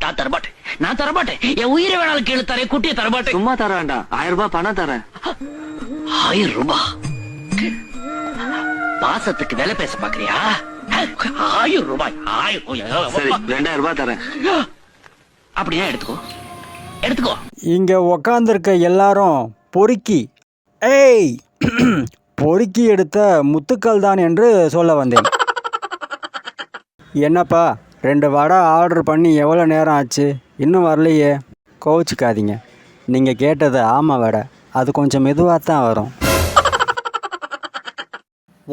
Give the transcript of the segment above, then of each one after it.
நான் தரமாட்டேன். என் உயிரை வேணாலும் கேளு தரேன், குட்டியை தரமாட்டேன். சும்மா தர வேண்டாம், 1000 ரூபாய் பணம் தரேன். 1000 ரூபாய்? பாசத்துக்கு விலை பேச பாக்குறியா? 1000 ரூபாய்? சரி, 2000 ரூபாய் தரேன். அப்படியே எடுத்துக்கோ. இங்க உக்காந்துருக்க எல்லாரும் பொறுக்கி பொறுக்கி எடுத்த முத்துக்கள் தான் என்று சொல்ல வந்தேன். என்னப்பா 2 வடை ஆர்டர் பண்ணி எவ்வளோ நேரம் ஆச்சு, இன்னும் வரலையே? கோவிச்சுக்காதீங்க, நீங்கள் கேட்டது ஆமாம் வடை, அது கொஞ்சம் மெதுவாக தான் வரும்.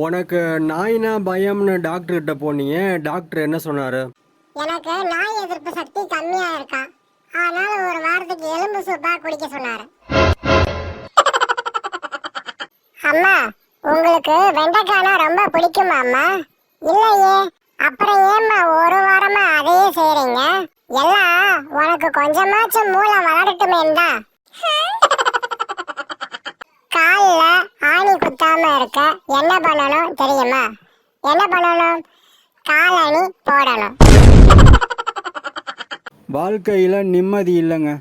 உனக்கு நாய்னா பயம்னு டாக்டர்கிட்ட போனீங்க, டாக்டர் என்ன சொன்னார்? எனக்கு நாய் எதிர்ப்பு சக்தி கம்மியா இருக்கா, அதனால ஒரு வாரத்துக்கு எலும்பு சூப்பா குடிக்க சொன்னாரு. அம்மா, உங்களுக்கு வெண்டைக்கானா ரொம்ப பிடிக்குமா அம்மா? இல்லையே. அப்புறம் ஏம்மா ஒரு வாரமா அதையே செய்றீங்க? எல்லாம் உனக்கு கொஞ்சமாச்சும் மூளை வளரட்டுமேண்டா. கால்ல ஆணி குத்தாம இருக்க என்ன பண்ணணும் தெரியுமா? என்ன பண்ணணும்? காலணி போடணும். வாழ்க்கையில் நிம்மதி இல்லைங்க,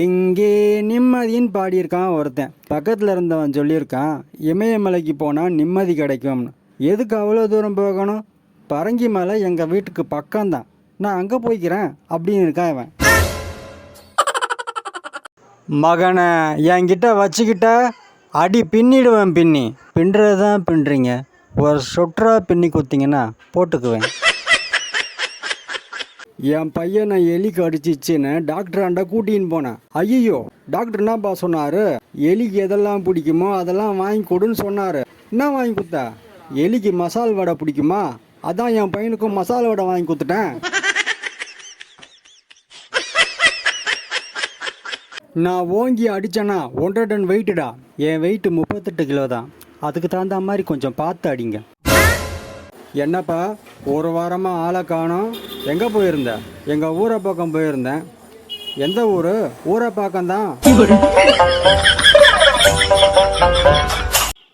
எங்கே நிம்மதின்னு பாடியிருக்கான் ஒருத்தன். பக்கத்தில் இருந்தவன் சொல்லியிருக்கான், இமயமலைக்கு போனால் நிம்மதி கிடைக்கும்னு. எதுக்கு அவ்வளோ தூரம் போகணும்? பரங்கி மலை எங்கள் வீட்டுக்கு பக்கம்தான், நான் அங்கே போய்க்கிறேன் அப்படின்னு இருக்கான் இவன். மகனை என்கிட்ட வச்சுக்கிட்ட அடி பின்னிடுவேன். பின்னுறது தான் பின்னுறீங்க, ஒரு சொற்றா பின்னி கொடுத்தீங்கன்னா போட்டுக்குவேன். என் பையனை எலி கடிச்சிச்சுன்னு டாக்டராண்ட கூட்டின்னு போனேன். ஐயோ, டாக்டர் என்னப்பா சொன்னார்? எலிக்கு எதெல்லாம் பிடிக்குமோ அதெல்லாம் வாங்கி கொடுன்னு சொன்னார். என்ன வாங்கி கொடுத்தா? எலிக்கு மசால் வடை பிடிக்குமா, அதான் என் பையனுக்கும் மசால் வடை வாங்கி கொடுத்துட்டேன். நான் ஓங்கி அடித்தேன்னா 1.5 டன் வெயிட்டுடா. என் வெயிட்டு 38 கிலோ தான், அதுக்கு தகுந்த மாதிரி கொஞ்சம் பார்த்து அடிங்க. என்னப்பா ஒரு வாரமாக ஆளை காணோம், எங்கே போயிருந்த? எங்கள் ஊரை பக்கம் போயிருந்தேன். எந்த ஊர்? ஊரை பக்கம்தான்.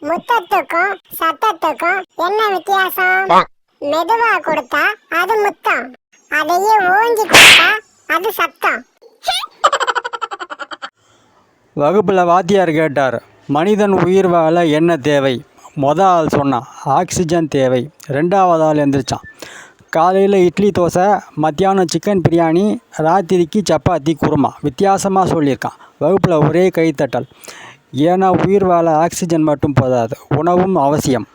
முத்தத்துக்கும் சத்தத்துக்கும் என்ன வித்தியாசம்? மெதுவா கொடுத்தா அது முத்தம், அதையே ஓங்கி கொடுத்தா அது சத்தம். வகுப்பில் வாத்தியார் கேட்டார், மனிதன் உயிர் வாழ என்ன தேவை? மொதல் ஆள் சொன்னான் ஆக்சிஜன் தேவை. 2வது ஆள் எழுந்திரிச்சான், காலையில் இட்லி தோசை, மத்தியானம் சிக்கன் பிரியாணி, ராத்திரிக்கு சப்பாத்தி குருமா. வித்தியாசமாக சொல்லியிருக்கான். வகுப்பில் ஒரே கைத்தட்டல். ஏன்னா உயிர் வாழ ஆக்சிஜன் மட்டும் போதாது, உணவும் அவசியம்.